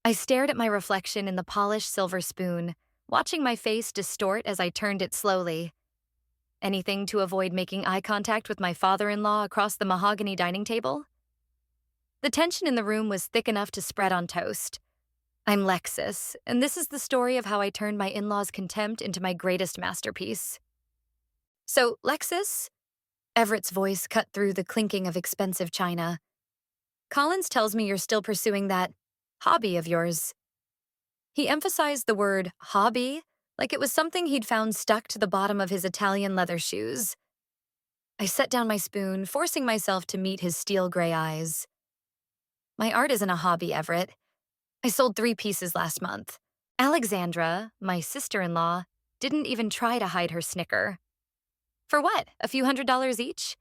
I stared at my reflection in the polished silver spoon, watching my face distort as I turned it slowly. Anything to avoid making eye contact with my father-in-law across the mahogany dining table? The tension in the room was thick enough to spread on toast. I'm Lexus, and this is the story of how I turned my in-laws' contempt into my greatest masterpiece. So, Lexus? Everett's voice cut through the clinking of expensive china. Collins tells me you're still pursuing that hobby of yours. He emphasized the word hobby like it was something he'd found stuck to the bottom of his Italian leather shoes. I set down my spoon, forcing myself to meet his steel gray eyes. My art isn't a hobby, Everett. I sold 3 pieces last month. Alexandra, my sister-in-law, didn't even try to hide her snicker. For what, a few $100s each?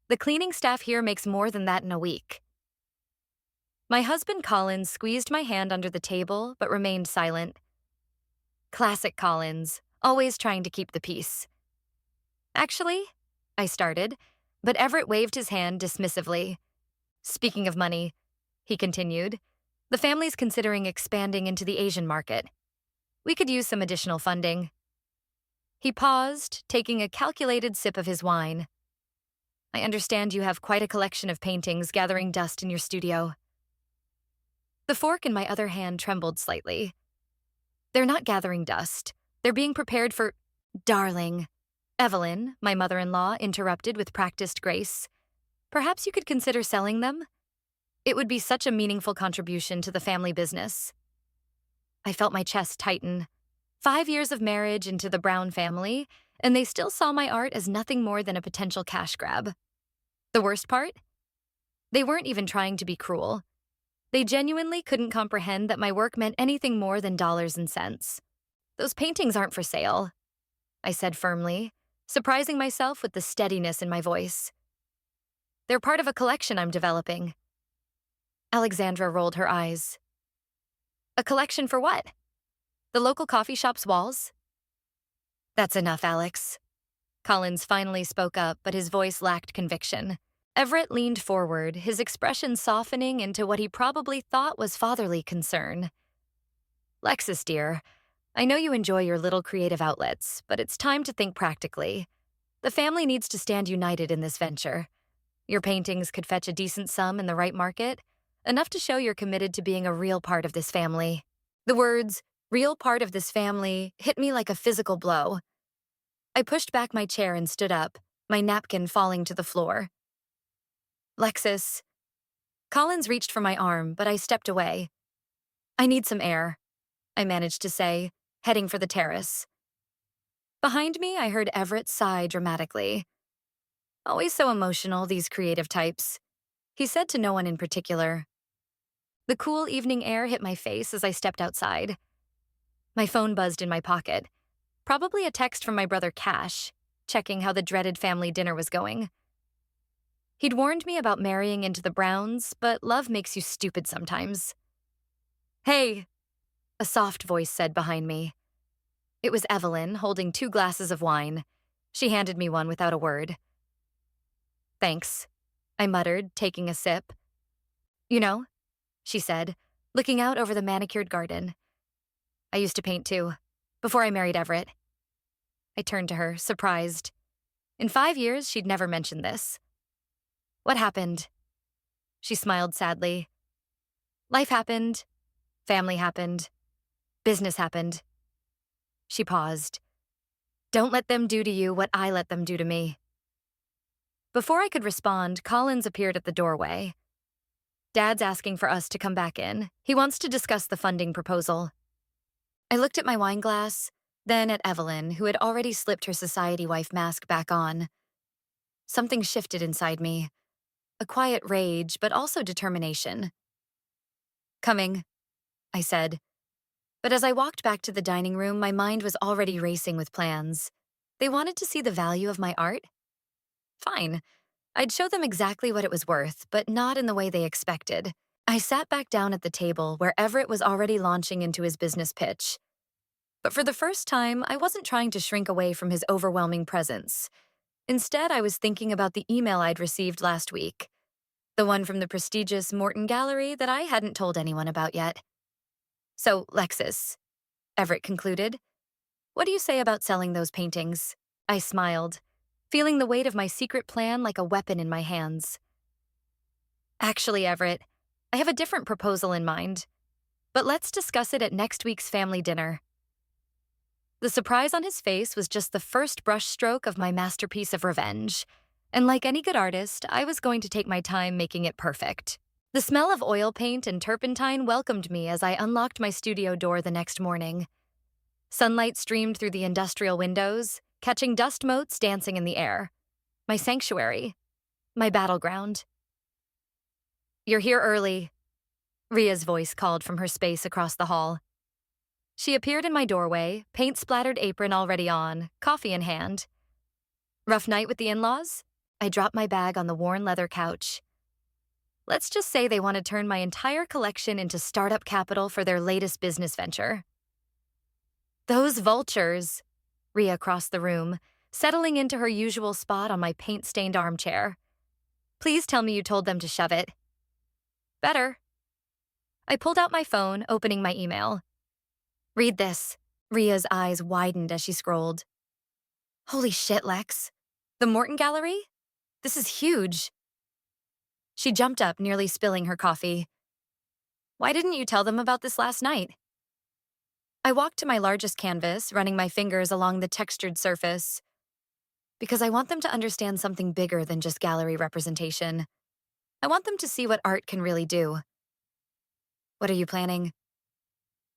The cleaning staff here makes more than that in a week. My husband Collins squeezed my hand under the table but remained silent. Classic Collins, always trying to keep the peace. Actually, I started, but Everett waved his hand dismissively. Speaking of money, he continued, the family's considering expanding into the Asian market. We could use some additional funding. He paused, taking a calculated sip of his wine. I understand you have quite a collection of paintings gathering dust in your studio. The fork in my other hand trembled slightly. They're not gathering dust. They're being prepared for... Darling. Evelyn, my mother-in-law, interrupted with practiced grace. Perhaps you could consider selling them? It would be such a meaningful contribution to the family business. I felt my chest tighten. 5 years of marriage into the Brown family, and they still saw my art as nothing more than a potential cash grab. The worst part? They weren't even trying to be cruel. They genuinely couldn't comprehend that my work meant anything more than dollars and cents. Those paintings aren't for sale, I said firmly, surprising myself with the steadiness in my voice. They're part of a collection I'm developing. Alexandra rolled her eyes. A collection for what? The local coffee shop's walls? That's enough, Alex. Collins finally spoke up, but his voice lacked conviction. Everett leaned forward, his expression softening into what he probably thought was fatherly concern. Lexus, dear, I know you enjoy your little creative outlets, but it's time to think practically. The family needs to stand united in this venture. Your paintings could fetch a decent sum in the right market, enough to show you're committed to being a real part of this family. The words, real part of this family, hit me like a physical blow. I pushed back my chair and stood up, my napkin falling to the floor. Lexus. Collins reached for my arm, but I stepped away. I need some air, I managed to say, heading for the terrace. Behind me, I heard Everett sigh dramatically. Always so emotional, these creative types. He said to no one in particular. The cool evening air hit my face as I stepped outside. My phone buzzed in my pocket. Probably a text from my brother Cash, checking how the dreaded family dinner was going. He'd warned me about marrying into the Browns, but love makes you stupid sometimes. Hey, a soft voice said behind me. It was Evelyn, holding 2 glasses of wine. She handed me one without a word. Thanks, I muttered, taking a sip. You know, she said, looking out over the manicured garden. I used to paint too, before I married Everett. I turned to her, surprised. In 5 years, she'd never mentioned this. What happened? She smiled sadly. Life happened. Family happened. Business happened. She paused. Don't let them do to you what I let them do to me. Before I could respond, Collins appeared at the doorway. Dad's asking for us to come back in. He wants to discuss the funding proposal. I looked at my wine glass, then at Evelyn, who had already slipped her society wife mask back on. Something shifted inside me. A quiet rage, but also determination. Coming, I said. But as I walked back to the dining room, my mind was already racing with plans. They wanted to see the value of my art? Fine. I'd show them exactly what it was worth, but not in the way they expected. I sat back down at the table where Everett was already launching into his business pitch. But for the first time, I wasn't trying to shrink away from his overwhelming presence. Instead, I was thinking about the email I'd received last week. The one from the prestigious Morton Gallery that I hadn't told anyone about yet. So, Lexus, Everett concluded, what do you say about selling those paintings? I smiled, feeling the weight of my secret plan like a weapon in my hands. Actually, Everett, I have a different proposal in mind, but let's discuss it at next week's family dinner. The surprise on his face was just the first brushstroke of my masterpiece of revenge, and like any good artist, I was going to take my time making it perfect. The smell of oil paint and turpentine welcomed me as I unlocked my studio door the next morning. Sunlight streamed through the industrial windows, catching dust motes dancing in the air. My sanctuary. My battleground. You're here early, Ria's voice called from her space across the hall. She appeared in my doorway, paint-splattered apron already on, coffee in hand. Rough night with the in-laws? I dropped my bag on the worn leather couch. Let's just say they want to turn my entire collection into startup capital for their latest business venture. Those vultures, Ria crossed the room, settling into her usual spot on my paint-stained armchair. Please tell me you told them to shove it. Better. I pulled out my phone, opening my email. Read this. Ria's eyes widened as she scrolled. Holy shit, Lex. The Morton Gallery? This is huge. She jumped up, nearly spilling her coffee. Why didn't you tell them about this last night? I walked to my largest canvas, running my fingers along the textured surface. Because I want them to understand something bigger than just gallery representation. I want them to see what art can really do. What are you planning?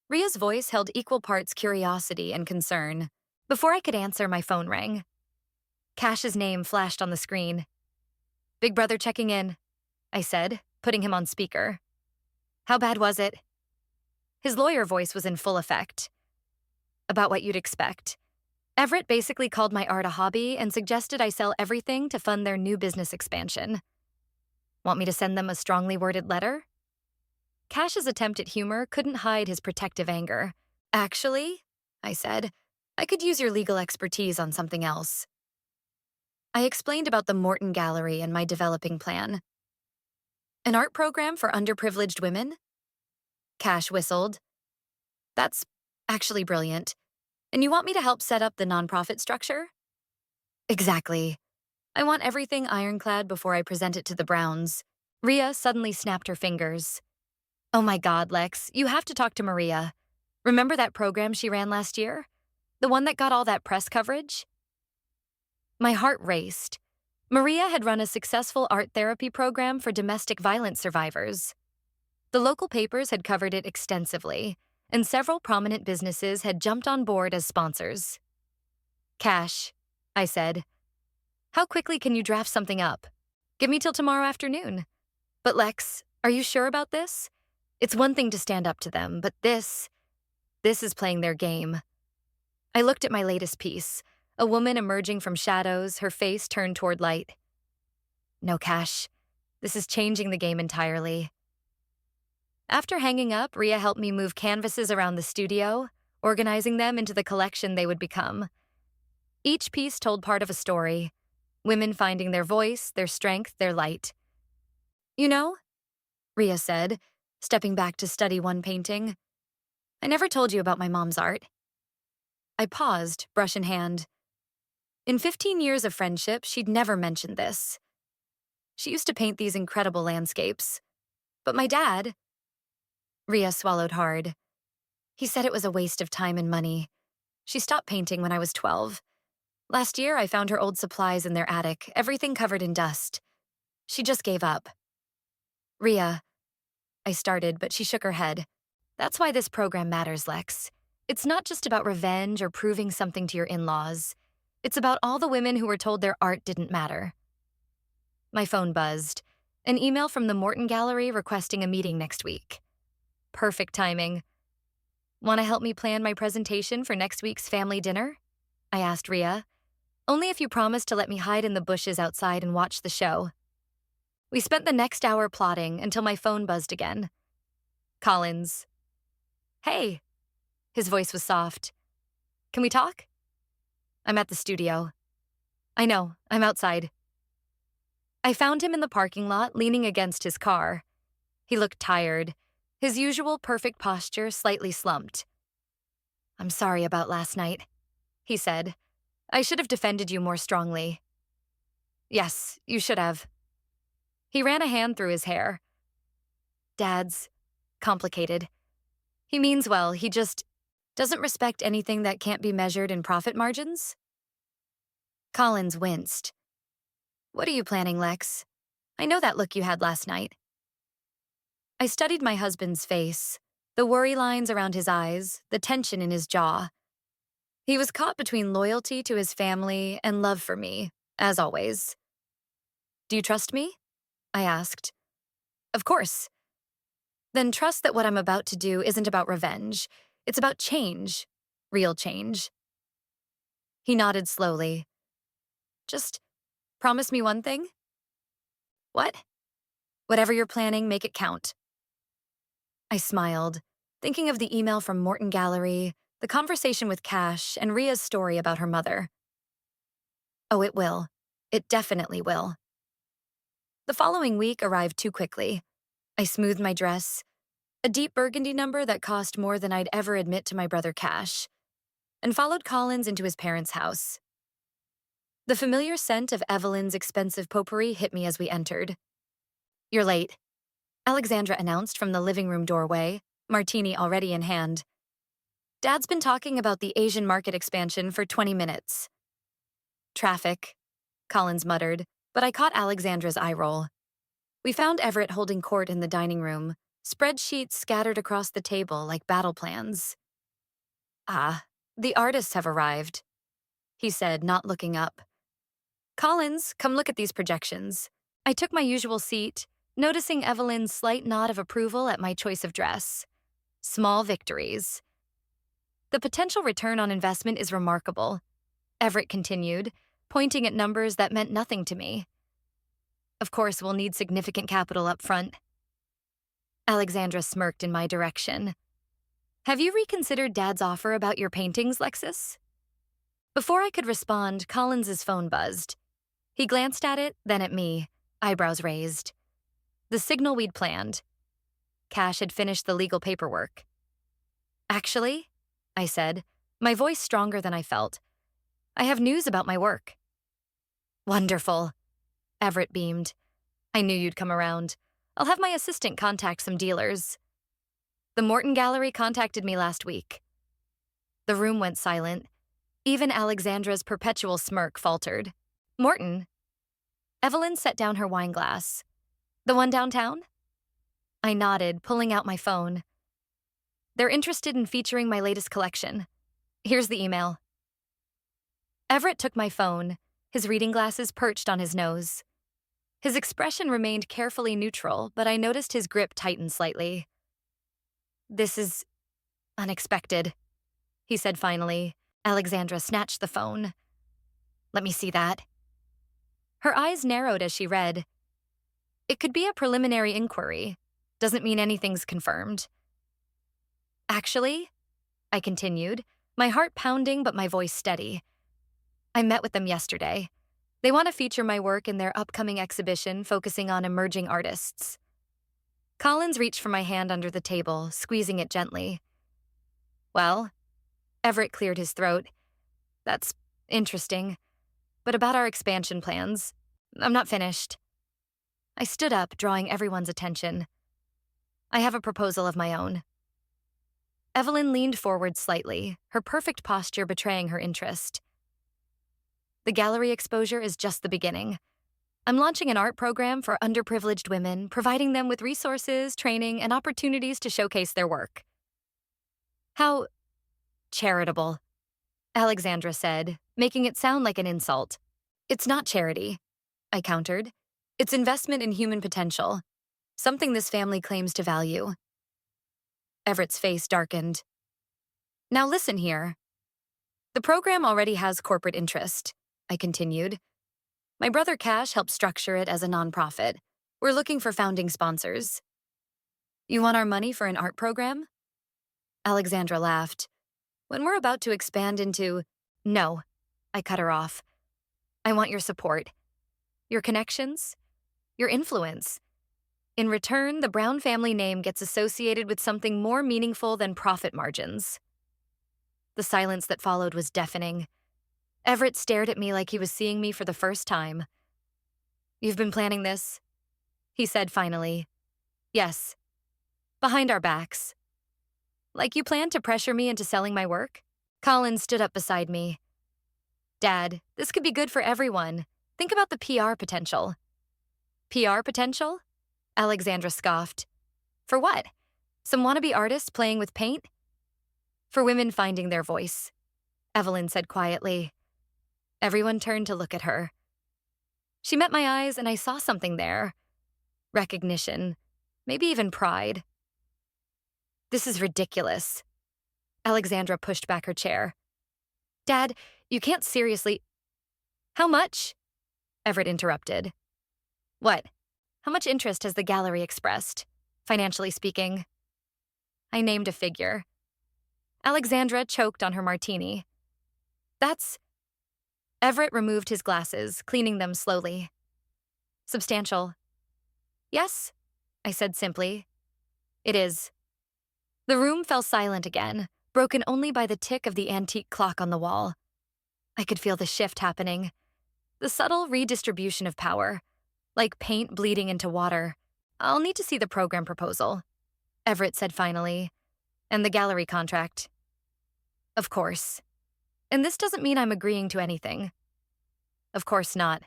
Ria's voice held equal parts curiosity and concern. Before I could answer, my phone rang. Cash's name flashed on the screen. Big brother checking in, I said, putting him on speaker. How bad was it? His lawyer voice was in full effect. About what you'd expect. Everett basically called my art a hobby and suggested I sell everything to fund their new business expansion. Want me to send them a strongly worded letter? Cash's attempt at humor couldn't hide his protective anger. Actually, I said, I could use your legal expertise on something else. I explained about the Morton Gallery and my developing plan. An art program for underprivileged women? Cash whistled. That's actually brilliant. And you want me to help set up the nonprofit structure? Exactly. I want everything ironclad before I present it to the Browns. Ria suddenly snapped her fingers. Oh my God, Lex, you have to talk to Maria. Remember that program she ran last year? The one that got all that press coverage? My heart raced. Maria had run a successful art therapy program for domestic violence survivors. The local papers had covered it extensively, and several prominent businesses had jumped on board as sponsors. Cash, I said. How quickly can you draft something up? Give me till tomorrow afternoon. But Lex, are you sure about this? It's one thing to stand up to them, but this is playing their game. I looked at my latest piece, a woman emerging from shadows, her face turned toward light. No, Cash. This is changing the game entirely. After hanging up, Ria helped me move canvases around the studio, organizing them into the collection they would become. Each piece told part of a story. Women finding their voice, their strength, their light. You know, Ria said, stepping back to study one painting. I never told you about my mom's art. I paused, brush in hand. In 15 years of friendship, she'd never mentioned this. She used to paint these incredible landscapes. But my dad... Ria swallowed hard. He said it was a waste of time and money. She stopped painting when I was 12. Last year, I found her old supplies in their attic, everything covered in dust. She just gave up. Ria, I started, but she shook her head. That's why this program matters, Lex. It's not just about revenge or proving something to your in-laws. It's about all the women who were told their art didn't matter. My phone buzzed. An email from the Morton Gallery requesting a meeting next week. Perfect timing. Want to help me plan my presentation for next week's family dinner? I asked Ria. Only if you promise to let me hide in the bushes outside and watch the show. We spent the next hour plotting until my phone buzzed again. Collins. Hey. His voice was soft. Can we talk? I'm at the studio. I know, I'm outside. I found him in the parking lot, leaning against his car. He looked tired. his usual perfect posture slightly slumped. "I'm sorry about last night," he said. "I should have defended you more strongly." "Yes, you should have." He ran a hand through his hair. "Dad's complicated. He means well, he just doesn't respect anything that can't be measured in profit margins." Collins winced. "What are you planning, Lex? I know that look you had last night." I studied my husband's face, the worry lines around his eyes, the tension in his jaw. He was caught between loyalty to his family and love for me, as always. "Do you trust me?" I asked. "Of course." "Then trust that what I'm about to do isn't about revenge. It's about change. Real change." He nodded slowly. "Just promise me one thing." "What?" "Whatever you're planning, make it count." I smiled, thinking of the email from Morton Gallery, the conversation with Cash, and Ria's story about her mother. "Oh, it will. It definitely will." The following week arrived too quickly. I smoothed my dress, a deep burgundy number that cost more than I'd ever admit to my brother Cash, and followed Collins into his parents' house. The familiar scent of Evelyn's expensive potpourri hit me as we entered. "You're late," Alexandra announced from the living room doorway, martini already in hand. "Dad's been talking about the Asian market expansion for 20 minutes. "Traffic," Collins muttered, but I caught Alexandra's eye roll. We found Everett holding court in the dining room, spreadsheets scattered across the table like battle plans. "Ah, the artists have arrived," he said, not looking up. "Collins, come look at these projections." I took my usual seat, noticing Evelyn's slight nod of approval at my choice of dress. Small victories. "The potential return on investment is remarkable," Everett continued, pointing at numbers that meant nothing to me. "Of course, we'll need significant capital up front." Alexandra smirked in my direction. "Have you reconsidered Dad's offer about your paintings, Lexus?" Before I could respond, Collins's phone buzzed. He glanced at it, then at me, eyebrows raised. The signal we'd planned. Cash had finished the legal paperwork. "Actually," I said, my voice stronger than I felt, "I have news about my work." "Wonderful," Everett beamed. "I knew you'd come around. I'll have my assistant contact some dealers." "The Morton Gallery contacted me last week." The room went silent. Even Alexandra's perpetual smirk faltered. "Morton?" Evelyn set down her wine glass. "The one downtown?" I nodded, pulling out my phone. "They're interested in featuring my latest collection. Here's the email." Everett took my phone, his reading glasses perched on his nose. His expression remained carefully neutral, but I noticed his grip tighten slightly. "This is unexpected," he said finally. Alexandra snatched the phone. "Let me see that." Her eyes narrowed as she read. "It could be a preliminary inquiry. Doesn't mean anything's confirmed." "Actually," I continued, my heart pounding but my voice steady, "I met with them yesterday. They want to feature my work in their upcoming exhibition focusing on emerging artists." Collins reached for my hand under the table, squeezing it gently. "Well," Everett cleared his throat, "that's interesting. But about our expansion plans, I'm not finished." I stood up, drawing everyone's attention. "I have a proposal of my own." Evelyn leaned forward slightly, her perfect posture betraying her interest. "The gallery exposure is just the beginning. I'm launching an art program for underprivileged women, providing them with resources, training, and opportunities to showcase their work." "How charitable," Alexandra said, making it sound like an insult. "It's not charity," I countered. "It's investment in human potential, something this family claims to value." Everett's face darkened. "Now listen here. The program already has corporate interest," I continued. "My brother Cash helped structure it as a nonprofit. We're looking for founding sponsors." "You want our money for an art program?" Alexandra laughed. "When we're about to expand into—" "No," I cut her off. "I want your support. Your connections. Your influence. In return, the Brown family name gets associated with something more meaningful than profit margins. The silence that followed was deafening. Everett stared at me like he was seeing me for the first time. "You've been planning this?" he said finally. "Yes. Behind our backs." "Like you planned to pressure me into selling my work?" Colin stood up beside me. "Dad, this could be good for everyone. Think about the PR potential." "PR potential?" Alexandra scoffed. "For what? Some wannabe artists playing with paint?" "For women finding their voice," Evelyn said quietly. Everyone turned to look at her. She met my eyes and I saw something there. Recognition. Maybe even pride. "This is ridiculous." Alexandra pushed back her chair. "Dad, you can't seriously—" "How much?" Everett interrupted. "What? How much interest has the gallery expressed, financially speaking?" I named a figure. Alexandra choked on her martini. "That's—" Everett removed his glasses, cleaning them slowly. "Substantial." "Yes," I said simply. "It is." The room fell silent again, broken only by the tick of the antique clock on the wall. I could feel the shift happening. The subtle redistribution of power, like paint bleeding into water. "I'll need to see the program proposal," Everett said finally. "And the gallery contract." "Of course. And this doesn't mean I'm agreeing to anything." "Of course not."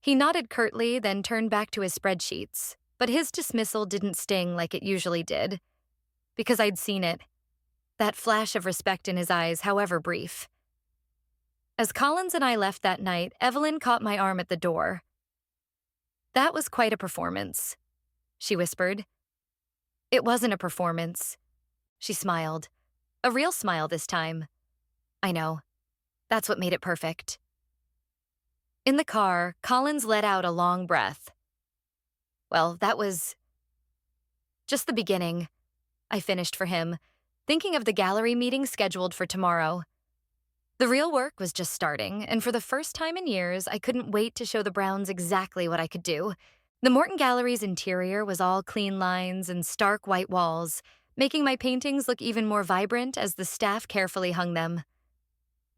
He nodded curtly, then turned back to his spreadsheets, but his dismissal didn't sting like it usually did. Because I'd seen it. That flash of respect in his eyes, however brief. As Collins and I left that night, Evelyn caught my arm at the door. "That was quite a performance," she whispered. "It wasn't a performance." She smiled. A real smile this time. "I know. That's what made it perfect." In the car, Collins let out a long breath. "Well, that was just the beginning," I finished for him, thinking of the gallery meeting scheduled for tomorrow. The real work was just starting, and for the first time in years, I couldn't wait to show the Browns exactly what I could do. The Morton Gallery's interior was all clean lines and stark white walls, making my paintings look even more vibrant as the staff carefully hung them.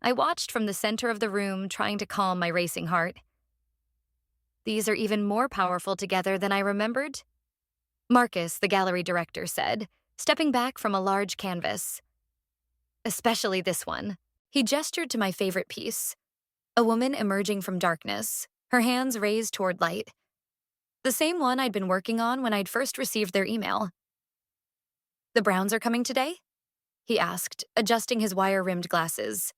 I watched from the center of the room, trying to calm my racing heart. "These are even more powerful together than I remembered," Marcus, the gallery director, said, stepping back from a large canvas. "Especially this one." He gestured to my favorite piece, a woman emerging from darkness, her hands raised toward light. The same one I'd been working on when I'd first received their email. "The Browns are coming today?" he asked, adjusting his wire-rimmed glasses.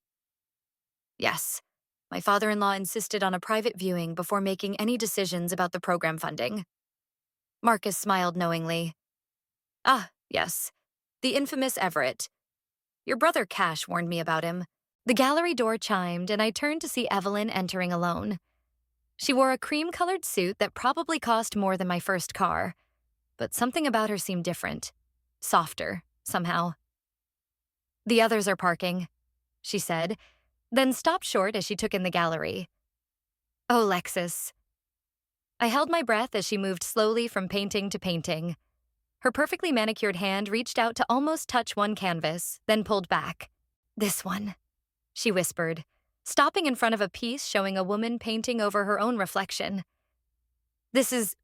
"Yes. My father-in-law insisted on a private viewing before making any decisions about the program funding." Marcus smiled knowingly. "Ah, yes. The infamous Everett. Your brother Cash warned me about him." The gallery door chimed, and I turned to see Evelyn entering alone. She wore a cream-colored suit that probably cost more than my first car, but something about her seemed different, softer, somehow. "The others are parking," she said, then stopped short as she took in the gallery. "Oh, Lexus." I held my breath as she moved slowly from painting to painting. Her perfectly manicured hand reached out to almost touch one canvas, then pulled back. "This one," she whispered, stopping in front of a piece showing a woman painting over her own reflection. "This is—"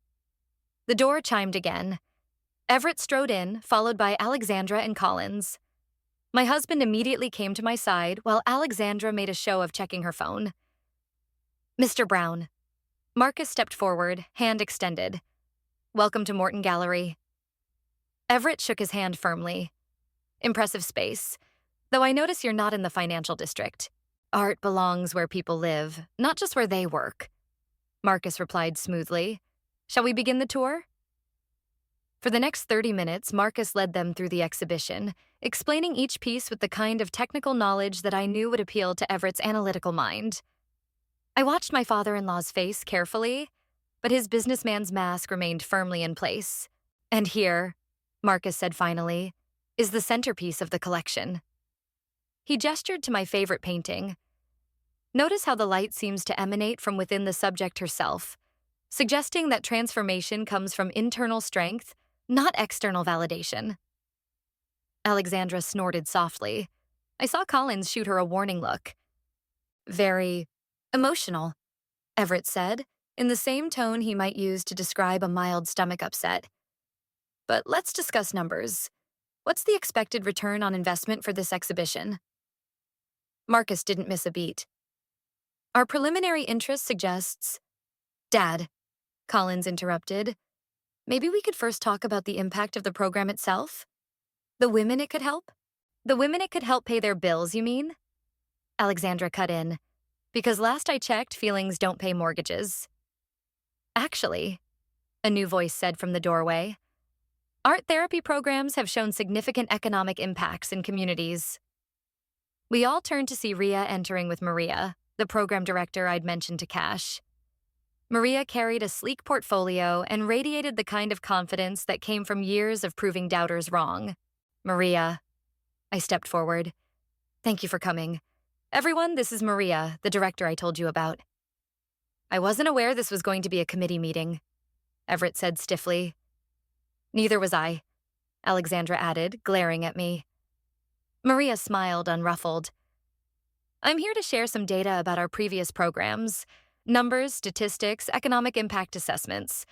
The door chimed again. Everett strode in, followed by Alexandra and Collins. My husband immediately came to my side, while Alexandra made a show of checking her phone. "Mr. Brown." Marcus stepped forward, hand extended. "Welcome to Morton Gallery." Everett shook his hand firmly. "Impressive space. Though I notice you're not in the financial district. Art belongs where people live, not just where they work." Marcus replied smoothly. "Shall we begin the tour?" For the next 30 minutes, Marcus led them through the exhibition, explaining each piece with the kind of technical knowledge that I knew would appeal to Everett's analytical mind. I watched my father-in-law's face carefully, but his businessman's mask remained firmly in place. "And here," Marcus said finally, "is the centerpiece of the collection." He gestured to my favorite painting. "Notice how the light seems to emanate from within the subject herself, suggesting that transformation comes from internal strength, not external validation. Alexandra snorted softly. I saw Collins shoot her a warning look. Very emotional, Everett said, in the same tone he might use to describe a mild stomach upset. But let's discuss numbers. What's the expected return on investment for this exhibition? Marcus didn't miss a beat. Our preliminary interest suggests... Dad, Collins interrupted. Maybe we could first talk about the impact of the program itself? The women it could help? The women it could help pay their bills, you mean? Alexandra cut in. Because last I checked, feelings don't pay mortgages. Actually, a new voice said from the doorway, art therapy programs have shown significant economic impacts in communities. We all turned to see Ria entering with Maria, the program director I'd mentioned to Cash. Maria carried a sleek portfolio and radiated the kind of confidence that came from years of proving doubters wrong. Maria. I stepped forward. Thank you for coming. Everyone, this is Maria, the director I told you about. I wasn't aware this was going to be a committee meeting, Everett said stiffly. Neither was I, Alexandra added, glaring at me. Maria smiled, unruffled. I'm here to share some data about our previous programs. Numbers, statistics, economic impact assessments.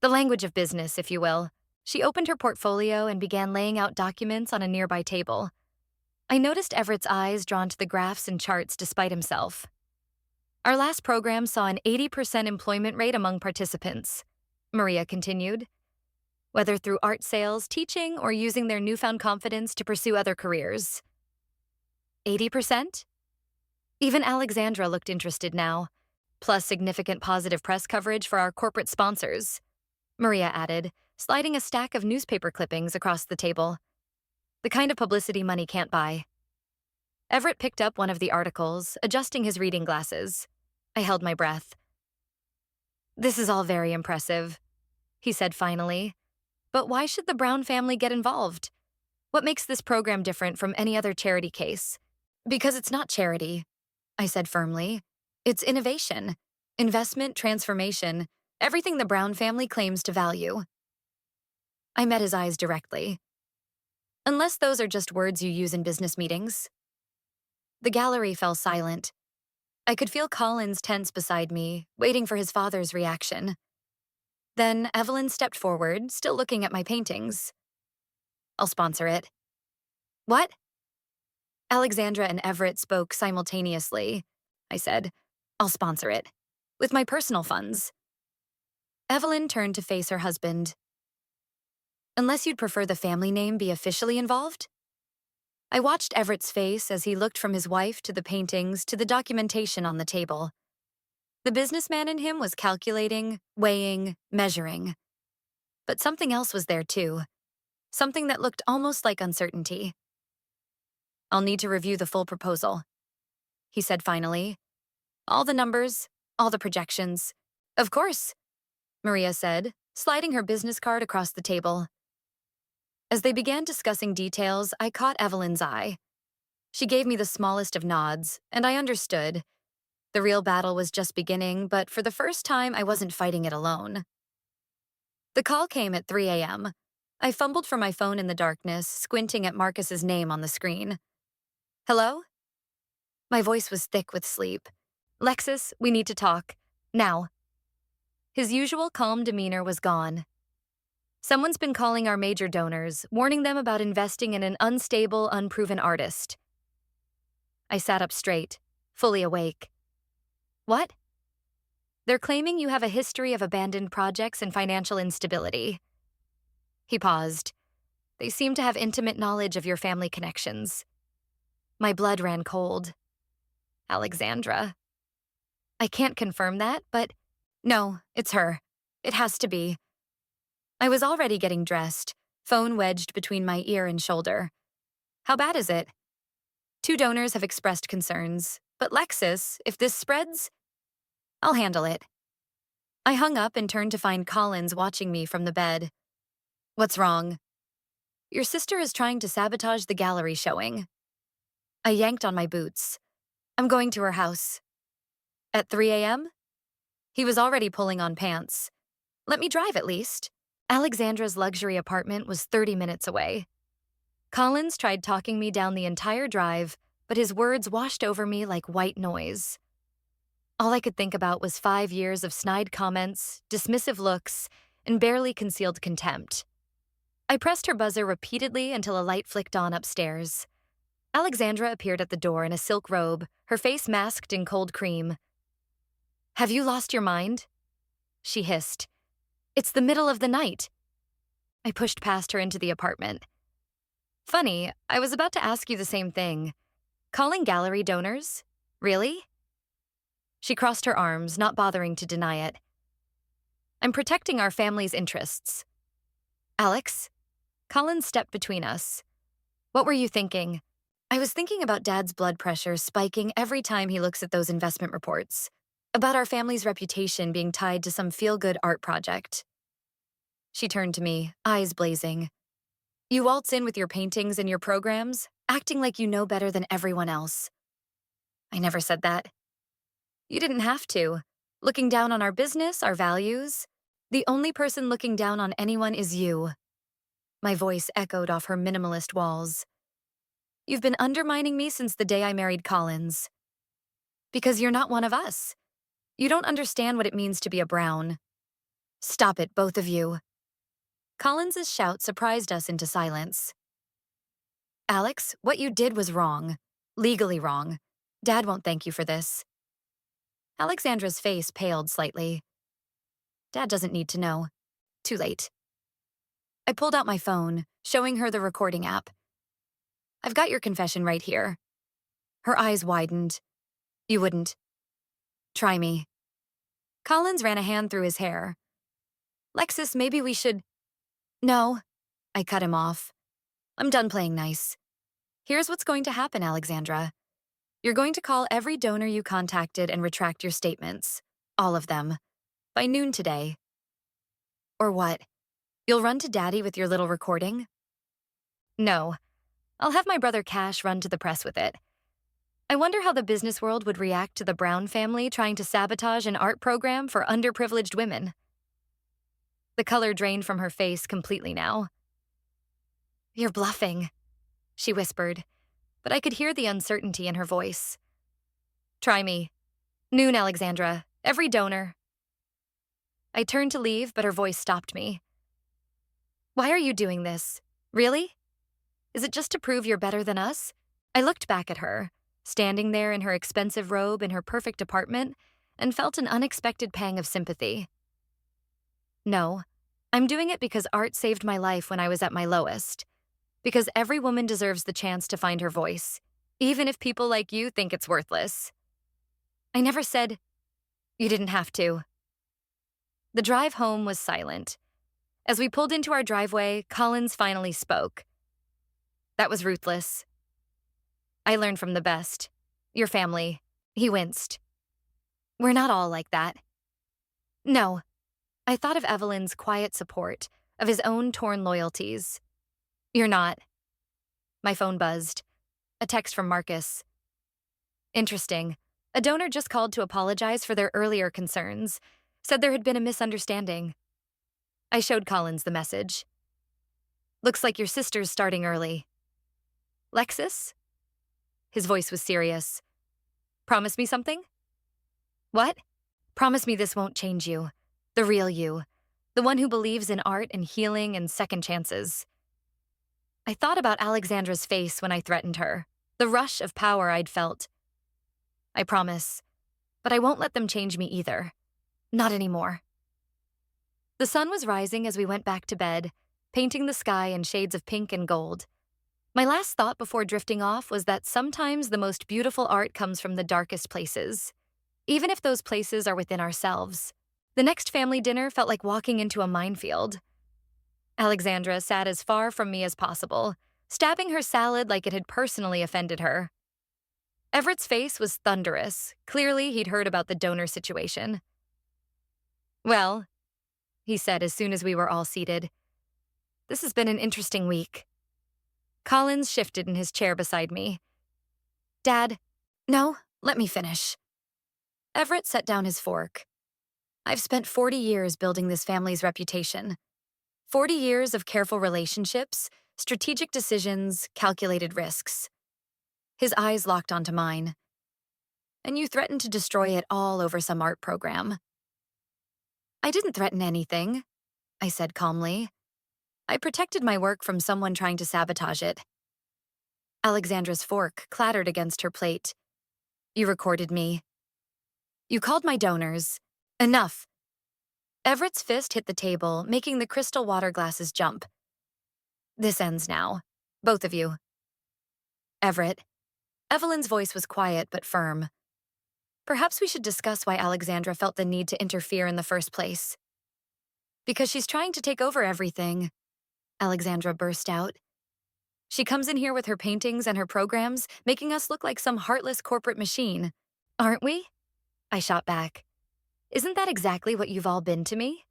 The language of business, if you will. She opened her portfolio and began laying out documents on a nearby table. I noticed Everett's eyes drawn to the graphs and charts despite himself. Our last program saw an 80% employment rate among participants, Maria continued. Whether through art sales, teaching, or using their newfound confidence to pursue other careers. 80%? Even Alexandra looked interested now, plus significant positive press coverage for our corporate sponsors, Maria added, sliding a stack of newspaper clippings across the table. The kind of publicity money can't buy. Everett picked up one of the articles, adjusting his reading glasses. I held my breath. This is all very impressive, he said finally. But why should the Brown family get involved? What makes this program different from any other charity case? Because it's not charity, I said firmly. It's innovation, investment, transformation, everything the Brown family claims to value. I met his eyes directly. Unless those are just words you use in business meetings. The gallery fell silent. I could feel Collins tense beside me, waiting for his father's reaction. Then Evelyn stepped forward, still looking at my paintings. I'll sponsor it. What? Alexandra and Everett spoke simultaneously. I said, I'll sponsor it. With my personal funds. Evelyn turned to face her husband. Unless you'd prefer the family name be officially involved? I watched Everett's face as he looked from his wife to the paintings to the documentation on the table. The businessman in him was calculating, weighing, measuring. But something else was there too. Something that looked almost like uncertainty. I'll need to review the full proposal, he said finally. All the numbers, all the projections. Of course, Maria said, sliding her business card across the table. As they began discussing details, I caught Evelyn's eye. She gave me the smallest of nods, and I understood. The real battle was just beginning, but for the first time, I wasn't fighting it alone. The call came at 3 a.m. I fumbled for my phone in the darkness, squinting at Marcus's name on the screen. Hello? My voice was thick with sleep. Lexus, we need to talk. Now. His usual calm demeanor was gone. Someone's been calling our major donors, warning them about investing in an unstable, unproven artist. I sat up straight, fully awake. What? They're claiming you have a history of abandoned projects and financial instability. He paused. They seem to have intimate knowledge of your family connections. My blood ran cold. Alexandra. I can't confirm that, but no, it's her. It has to be. I was already getting dressed, phone wedged between my ear and shoulder. How bad is it? 2 donors have expressed concerns, but Lexus, if this spreads, I'll handle it. I hung up and turned to find Collins watching me from the bed. What's wrong? Your sister is trying to sabotage the gallery showing. I yanked on my boots. I'm going to her house. At 3 a.m.? He was already pulling on pants. Let me drive at least. Alexandra's luxury apartment was 30 minutes away. Collins tried talking me down the entire drive, but his words washed over me like white noise. All I could think about was 5 years of snide comments, dismissive looks, and barely concealed contempt. I pressed her buzzer repeatedly until a light flicked on upstairs. Alexandra appeared at the door in a silk robe, her face masked in cold cream. "Have you lost your mind?" she hissed. "It's the middle of the night." I pushed past her into the apartment. "Funny, I was about to ask you the same thing. Calling gallery donors? Really?" She crossed her arms, not bothering to deny it. "I'm protecting our family's interests." "Alex?" Collins stepped between us. "What were you thinking?" "I was thinking about Dad's blood pressure spiking every time he looks at those investment reports. About our family's reputation being tied to some feel-good art project." She turned to me, eyes blazing. "You waltz in with your paintings and your programs, acting like you know better than everyone else." "I never said that." "You didn't have to. Looking down on our business, our values. The only person looking down on anyone is you." My voice echoed off her minimalist walls. "You've been undermining me since the day I married Collins." "Because you're not one of us. You don't understand what it means to be a Brown." "Stop it, both of you." Collins's shout surprised us into silence. "Alex, what you did was wrong. Legally wrong. Dad won't thank you for this." Alexandra's face paled slightly. "Dad doesn't need to know. Too late." I pulled out my phone, showing her the recording app. "I've got your confession right here." Her eyes widened. "You wouldn't." "Try me." Collins ran a hand through his hair. "Lexus, maybe we should—" "No." I cut him off. "I'm done playing nice. Here's what's going to happen, Alexandra. You're going to call every donor you contacted and retract your statements. All of them. By noon today." "Or what? You'll run to Daddy with your little recording?" "No. I'll have my brother Cash run to the press with it. I wonder how the business world would react to the Brown family trying to sabotage an art program for underprivileged women." The color drained from her face completely now. "You're bluffing," she whispered, but I could hear the uncertainty in her voice. "Try me. Noon, Alexandra. Every donor." I turned to leave, but her voice stopped me. "Why are you doing this? Really? Is it just to prove you're better than us?" I looked back at her, standing there in her expensive robe in her perfect apartment, and felt an unexpected pang of sympathy. "No, I'm doing it because art saved my life when I was at my lowest. Because every woman deserves the chance to find her voice, even if people like you think it's worthless." I never said— "You didn't have to." The drive home was silent. As we pulled into our driveway, Collins finally spoke. "That was ruthless. I learned from the best. Your family." He winced. "We're not all like that." "No." I thought of Evelyn's quiet support, of his own torn loyalties. "You're not." My phone buzzed. A text from Marcus. "Interesting. A donor just called to apologize for their earlier concerns. Said there had been a misunderstanding." I showed Collins the message. "Looks like your sister's starting early." "Lexus?" His voice was serious. "Promise me something?" "What?" "Promise me this won't change you. The real you. The one who believes in art and healing and second chances." I thought about Alexandra's face when I threatened her, the rush of power I'd felt. "I promise. But I won't let them change me either. Not anymore." The sun was rising as we went back to bed, painting the sky in shades of pink and gold. My last thought before drifting off was that sometimes the most beautiful art comes from the darkest places, even if those places are within ourselves. The next family dinner felt like walking into a minefield. Alexandra sat as far from me as possible, stabbing her salad like it had personally offended her. Everett's face was thunderous. Clearly, he'd heard about the donor situation. "Well," he said as soon as we were all seated, "this has been an interesting week." Collins shifted in his chair beside me. "Dad, no, let me finish." Everett set down his fork. I've spent 40 years building this family's reputation. 40 years of careful relationships, strategic decisions, calculated risks. His eyes locked onto mine. And you threatened to destroy it all over some art program. I didn't threaten anything, I said calmly. I protected my work from someone trying to sabotage it. Alexandra's fork clattered against her plate. You recorded me. You called my donors. Enough. Everett's fist hit the table, making the crystal water glasses jump. This ends now. Both of you. Everett. Evelyn's voice was quiet but firm. Perhaps we should discuss why Alexandra felt the need to interfere in the first place. Because she's trying to take over everything, Alexandra burst out. She comes in here with her paintings and her programs, making us look like some heartless corporate machine. Aren't we? I shot back. Isn't that exactly what you've all been to me?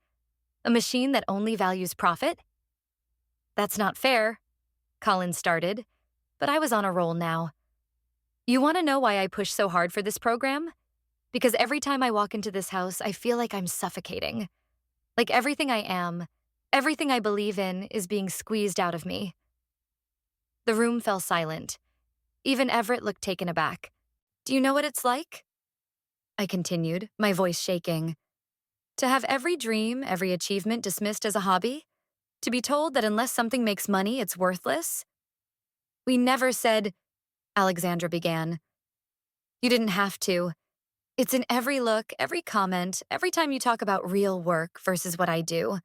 A machine that only values profit? That's not fair, Colin started, but I was on a roll now. You want to know why I push so hard for this program? Because every time I walk into this house, I feel like I'm suffocating. Like everything I am, everything I believe in is being squeezed out of me. The room fell silent. Even Everett looked taken aback. Do you know what it's like? I continued, my voice shaking. To have every dream, every achievement dismissed as a hobby? To be told that unless something makes money, it's worthless? We never said, Alexandra began. You didn't have to. It's in every look, every comment, every time you talk about real work versus what I do.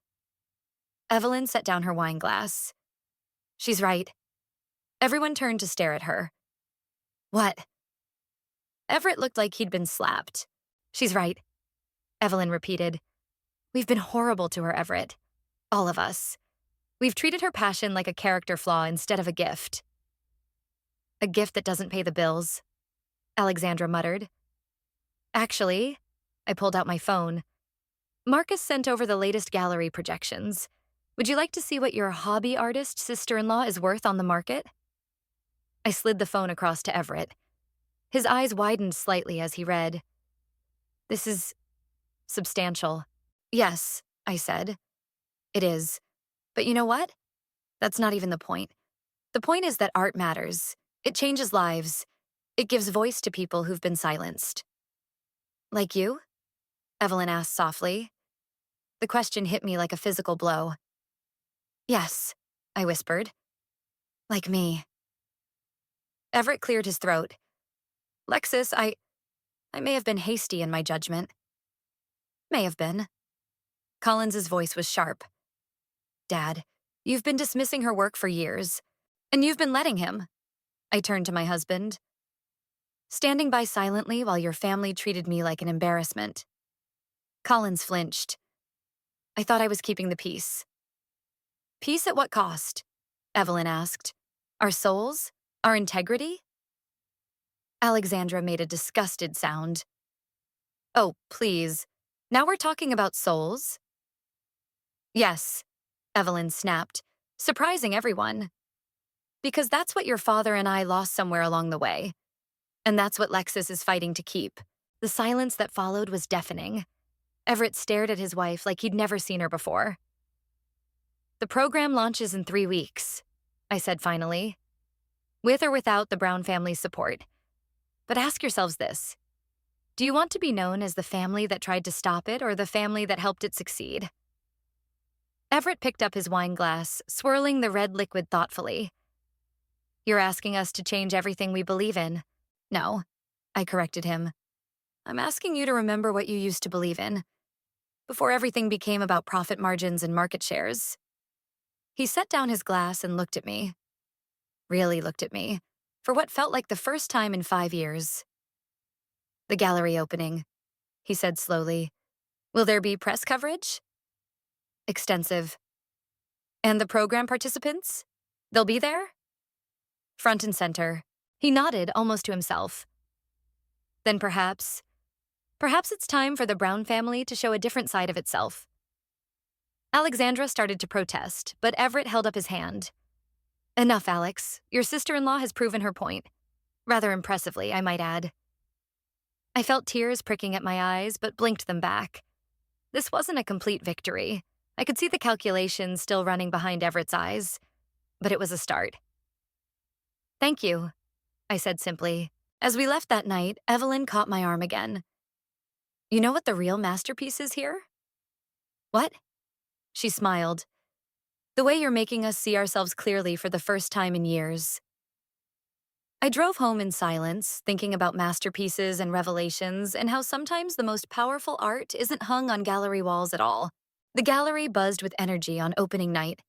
Evelyn set down her wine glass. She's right. Everyone turned to stare at her. What? Everett looked like he'd been slapped. She's right, Evelyn repeated. We've been horrible to her, Everett. All of us. We've treated her passion like a character flaw instead of a gift. A gift that doesn't pay the bills, Alexandra muttered. Actually, I pulled out my phone. Marcus sent over the latest gallery projections. Would you like to see what your hobby artist sister-in-law is worth on the market? I slid the phone across to Everett. His eyes widened slightly as he read. This is substantial. Yes, I said. It is. But you know what? That's not even the point. The point is that art matters. It changes lives. It gives voice to people who've been silenced. Like you? Evelyn asked softly. The question hit me like a physical blow. Yes, I whispered. Like me. Everett cleared his throat. Lexus, I may have been hasty in my judgment. May have been. Collins's voice was sharp. Dad, you've been dismissing her work for years, and you've been letting him. I turned to my husband. Standing by silently while your family treated me like an embarrassment. Collins flinched. I thought I was keeping the peace. Peace at what cost? Evelyn asked. Our souls? Our integrity? Alexandra made a disgusted sound. Oh, please. Now we're talking about souls? Yes, Evelyn snapped, surprising everyone. Because that's what your father and I lost somewhere along the way. And that's what Lexus is fighting to keep. The silence that followed was deafening. Everett stared at his wife like he'd never seen her before. The program launches in 3 weeks, I said finally. With or without the Brown family's support. But ask yourselves this. Do you want to be known as the family that tried to stop it or the family that helped it succeed? Everett picked up his wine glass, swirling the red liquid thoughtfully. You're asking us to change everything we believe in. No, I corrected him. I'm asking you to remember what you used to believe in, before everything became about profit margins and market shares. He set down his glass and looked at me. Really looked at me, for what felt like the first time in 5 years. The gallery opening, he said slowly. Will there be press coverage? Extensive. And the program participants? They'll be there? Front and center. He nodded almost to himself. Then perhaps it's time for the Brown family to show a different side of itself. Alexandra started to protest, but Everett held up his hand. Enough, Alex. Your sister-in-law has proven her point. Rather impressively, I might add. I felt tears pricking at my eyes, but blinked them back. This wasn't a complete victory. I could see the calculations still running behind Everett's eyes, but it was a start. Thank you, I said simply. As we left that night, Evelyn caught my arm again. You know what the real masterpiece is here? What? She smiled. The way you're making us see ourselves clearly for the first time in years. I drove home in silence, thinking about masterpieces and revelations and how sometimes the most powerful art isn't hung on gallery walls at all. The gallery buzzed with energy on opening night.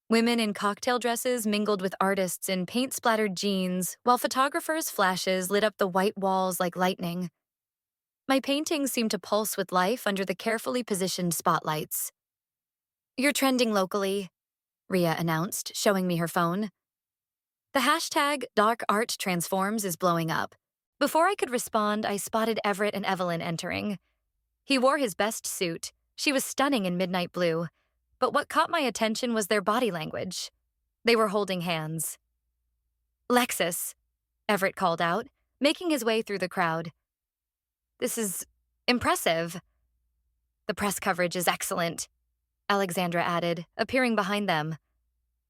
Women in cocktail dresses mingled with artists in paint-splattered jeans, while photographers' flashes lit up the white walls like lightning. My paintings seemed to pulse with life under the carefully positioned spotlights. You're trending locally, Ria announced, showing me her phone. The hashtag #DarkArtTransforms is blowing up. Before I could respond, I spotted Everett and Evelyn entering. He wore his best suit. She was stunning in midnight blue. But what caught my attention was their body language. They were holding hands. Lexus, Everett called out, making his way through the crowd. This is impressive. The press coverage is excellent, Alexandra added, appearing behind them.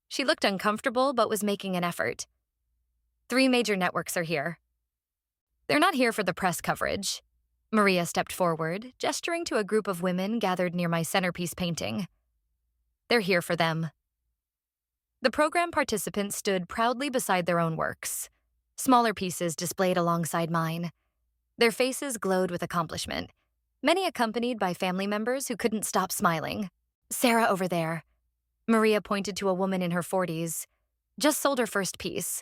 She looked uncomfortable but was making an effort. 3 major networks are here. They're not here for the press coverage. Maria stepped forward, gesturing to a group of women gathered near my centerpiece painting. They're here for them. The program participants stood proudly beside their own works, smaller pieces displayed alongside mine. Their faces glowed with accomplishment, many accompanied by family members who couldn't stop smiling. Sarah over there. Maria pointed to a woman in her 40s. Just sold her first piece,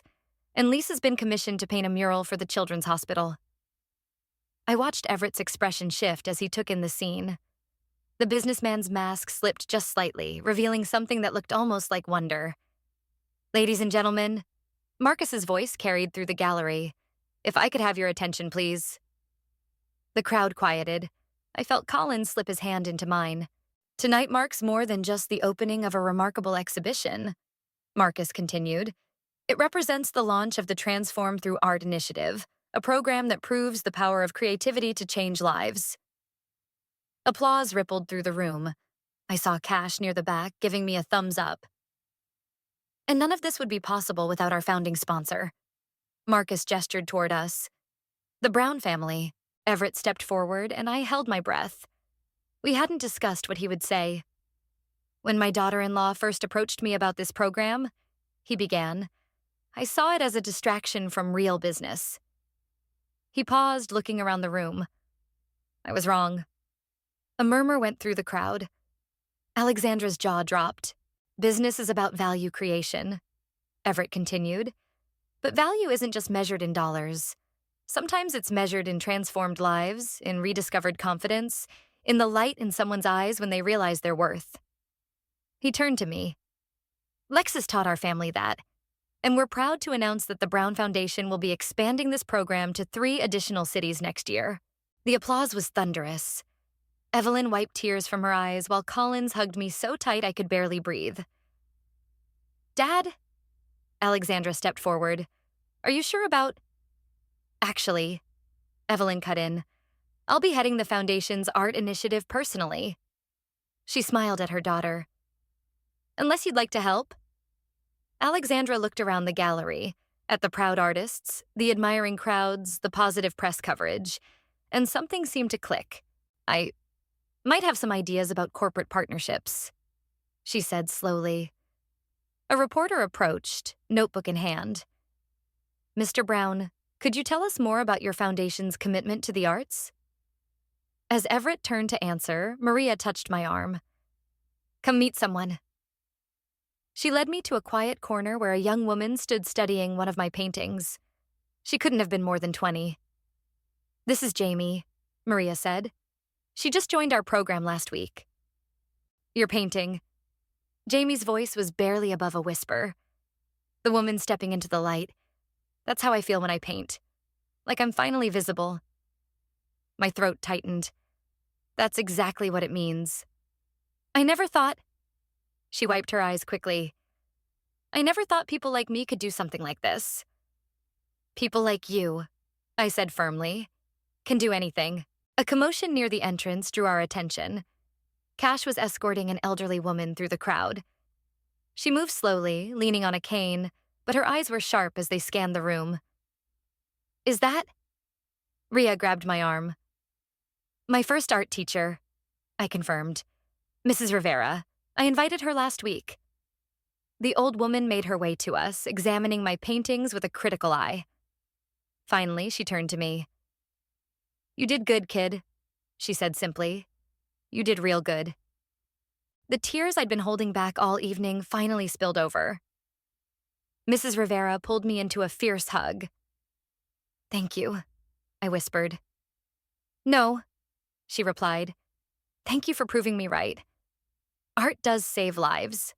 and Lisa's been commissioned to paint a mural for the children's hospital. I watched Everett's expression shift as he took in the scene. The businessman's mask slipped just slightly, revealing something that looked almost like wonder. Ladies and gentlemen, Marcus's voice carried through the gallery. If I could have your attention, please. The crowd quieted. I felt Colin slip his hand into mine. Tonight marks more than just the opening of a remarkable exhibition, Marcus continued. It represents the launch of the Transform Through Art initiative, a program that proves the power of creativity to change lives. Applause rippled through the room. I saw Cash near the back giving me a thumbs up. And none of this would be possible without our founding sponsor. Marcus gestured toward us. The Brown family. Everett stepped forward, and I held my breath. We hadn't discussed what he would say. When my daughter-in-law first approached me about this program, he began, I saw it as a distraction from real business. He paused, looking around the room. I was wrong. A murmur went through the crowd. Alexandra's jaw dropped. Business is about value creation, Everett continued. But value isn't just measured in dollars. Sometimes it's measured in transformed lives, in rediscovered confidence, in the light in someone's eyes when they realize their worth. He turned to me. Lexus taught our family that, and we're proud to announce that the Brown Foundation will be expanding this program to 3 additional cities next year. The applause was thunderous. Evelyn wiped tears from her eyes while Collins hugged me so tight I could barely breathe. Dad? Alexandra stepped forward. Are you sure about... Actually, Evelyn cut in. I'll be heading the Foundation's art initiative personally. She smiled at her daughter. Unless you'd like to help? Alexandra looked around the gallery, at the proud artists, the admiring crowds, the positive press coverage, and something seemed to click. I might have some ideas about corporate partnerships, she said slowly. A reporter approached, notebook in hand. Mr. Brown, could you tell us more about your foundation's commitment to the arts? As Everett turned to answer, Maria touched my arm. Come meet someone. She led me to a quiet corner where a young woman stood studying one of my paintings. She couldn't have been more than 20. This is Jamie, Maria said. She just joined our program last week. Your painting. Jamie's voice was barely above a whisper. The woman stepping into the light. That's how I feel when I paint. Like I'm finally visible. My throat tightened. That's exactly what it means. I never thought... She wiped her eyes quickly. I never thought people like me could do something like this. People like you, I said firmly, can do anything. A commotion near the entrance drew our attention. Cash was escorting an elderly woman through the crowd. She moved slowly, leaning on a cane, but her eyes were sharp as they scanned the room. Is that? Ria grabbed my arm. My first art teacher, I confirmed. Mrs. Rivera. I invited her last week. The old woman made her way to us, examining my paintings with a critical eye. Finally, she turned to me. You did good, kid, she said simply. You did real good. The tears I'd been holding back all evening finally spilled over. Mrs. Rivera pulled me into a fierce hug. Thank you, I whispered. No, she replied. Thank you for proving me right. Art does save lives.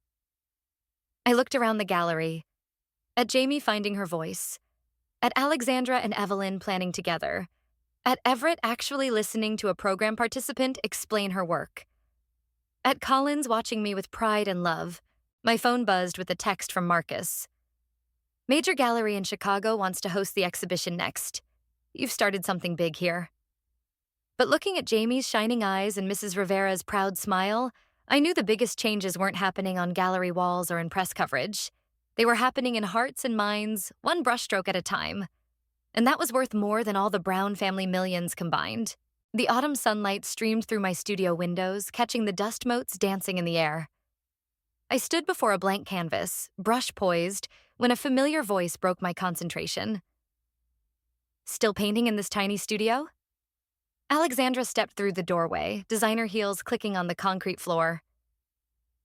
I looked around the gallery, at Jamie finding her voice, at Alexandra and Evelyn planning together, at Everett actually listening to a program participant explain her work, at Collins watching me with pride and love. My phone buzzed with a text from Marcus. Major Gallery in Chicago wants to host the exhibition next. You've started something big here. But looking at Jamie's shining eyes and Mrs. Rivera's proud smile, I knew the biggest changes weren't happening on gallery walls or in press coverage. They were happening in hearts and minds, one brushstroke at a time. And that was worth more than all the Brown family millions combined. The autumn sunlight streamed through my studio windows, catching the dust motes dancing in the air. I stood before a blank canvas, brush poised, when a familiar voice broke my concentration. Still painting in this tiny studio? Alexandra stepped through the doorway, designer heels clicking on the concrete floor.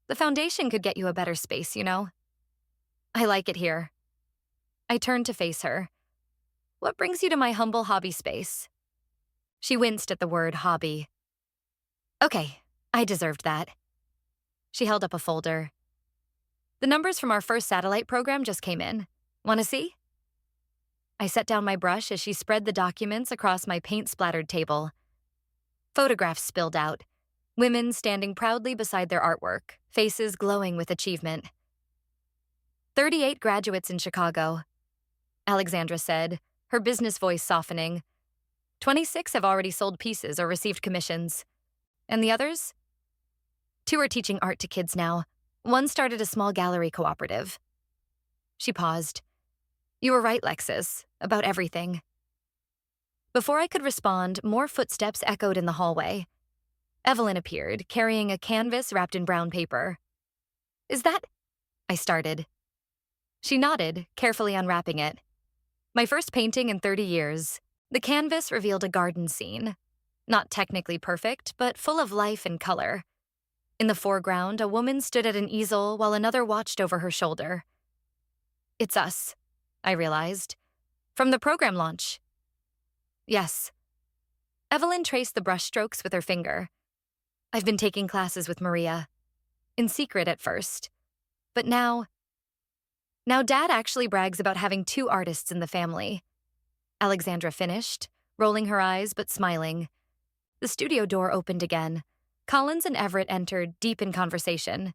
The foundation could get you a better space, you know. I like it here. I turned to face her. What brings you to my humble hobby space? She winced at the word hobby. Okay, I deserved that. She held up a folder. The numbers from our first satellite program just came in. Want to see? I set down my brush as she spread the documents across my paint-splattered table. Photographs spilled out, women standing proudly beside their artwork, faces glowing with achievement. 38 graduates in Chicago, Alexandra said, her business voice softening. 26 have already sold pieces or received commissions. And the others? 2 are teaching art to kids now. 1 started a small gallery cooperative. She paused. You were right, Lexus, about everything. Before I could respond, more footsteps echoed in the hallway. Evelyn appeared, carrying a canvas wrapped in brown paper. Is that? I started. She nodded, carefully unwrapping it. My first painting in 30 years. The canvas revealed a garden scene. Not technically perfect, but full of life and color. In the foreground, a woman stood at an easel while another watched over her shoulder. It's us, I realized. From the program launch. Yes. Evelyn traced the brushstrokes with her finger. I've been taking classes with Maria. In secret at first. But now Dad actually brags about having 2 artists in the family. Alexandra finished, rolling her eyes but smiling. The studio door opened again. Collins and Everett entered, deep in conversation.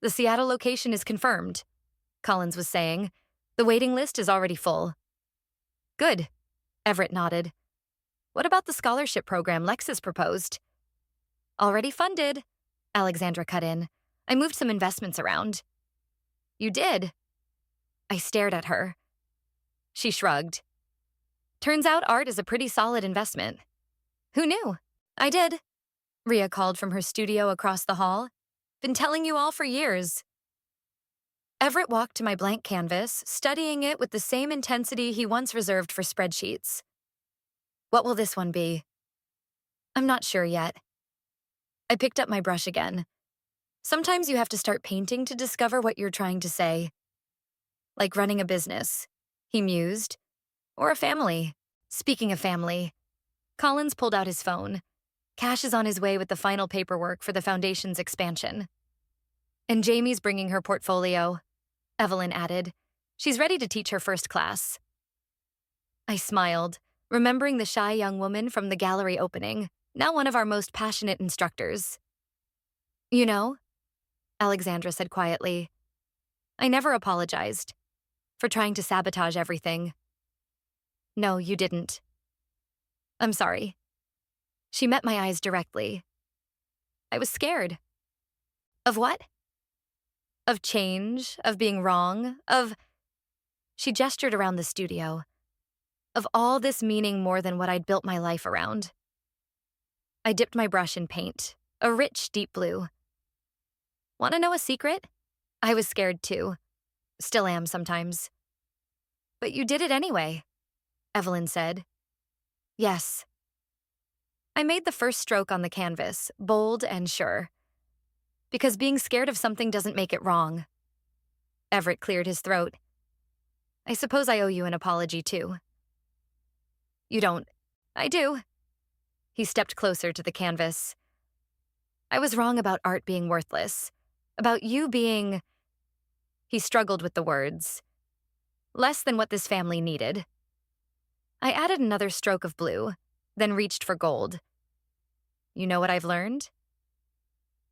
The Seattle location is confirmed, Collins was saying. The waiting list is already full. Good, Everett nodded. What about the scholarship program Lexus proposed? Already funded, Alexandra cut in. I moved some investments around. You did? I stared at her. She shrugged. Turns out art is a pretty solid investment. Who knew? I did, Ria called from her studio across the hall. Been telling you all for years. Everett walked to my blank canvas, studying it with the same intensity he once reserved for spreadsheets. What will this one be? I'm not sure yet. I picked up my brush again. Sometimes you have to start painting to discover what you're trying to say. Like running a business, he mused. Or a family. Speaking of family, Collins pulled out his phone. Cash is on his way with the final paperwork for the foundation's expansion. And Jamie's bringing her portfolio, Evelyn added. She's ready to teach her first class. I smiled, remembering the shy young woman from the gallery opening, now one of our most passionate instructors. You know, Alexandra said quietly, I never apologized for trying to sabotage everything. No, you didn't. I'm sorry. She met my eyes directly. I was scared. Of what? Of change, of being wrong, of. She gestured around the studio. Of all this meaning more than what I'd built my life around. I dipped my brush in paint, a rich, deep blue. Want to know a secret? I was scared too. Still am sometimes. But you did it anyway, Evelyn said. Yes. I made the first stroke on the canvas, bold and sure. Because being scared of something doesn't make it wrong. Everett cleared his throat. I suppose I owe you an apology too. You don't. I do. He stepped closer to the canvas. I was wrong about art being worthless. About you being. He struggled with the words. Less than what this family needed. I added another stroke of blue, then reached for gold. You know what I've learned?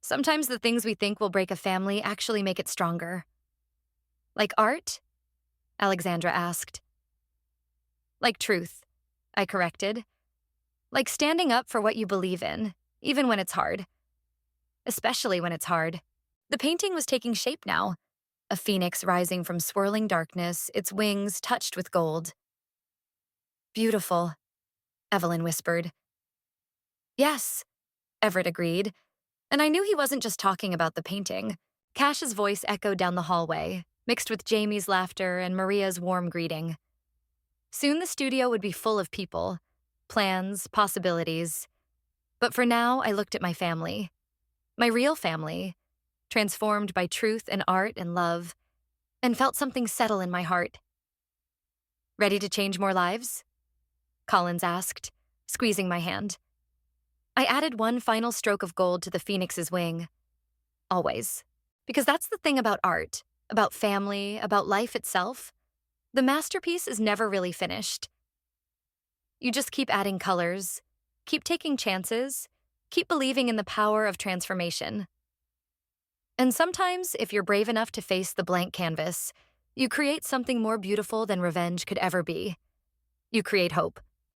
Sometimes the things we think will break a family actually make it stronger. Like art? Alexandra asked. Like truth, I corrected. Like standing up for what you believe in, even when it's hard. Especially when it's hard. The painting was taking shape now. A phoenix rising from swirling darkness, its wings touched with gold. Beautiful, Evelyn whispered. Yes, Everett agreed, and I knew he wasn't just talking about the painting. Cash's voice echoed down the hallway, mixed with Jamie's laughter and Maria's warm greeting. Soon the studio would be full of people, plans, possibilities. But for now, I looked at my family. My real family, transformed by truth and art and love, and felt something settle in my heart. Ready to change more lives? Collins asked, squeezing my hand. I added one final stroke of gold to the phoenix's wing. Always. Because that's the thing about art, about family, about life itself. The masterpiece is never really finished. You just keep adding colors, keep taking chances, keep believing in the power of transformation. And sometimes, if you're brave enough to face the blank canvas, you create something more beautiful than revenge could ever be. You create hope.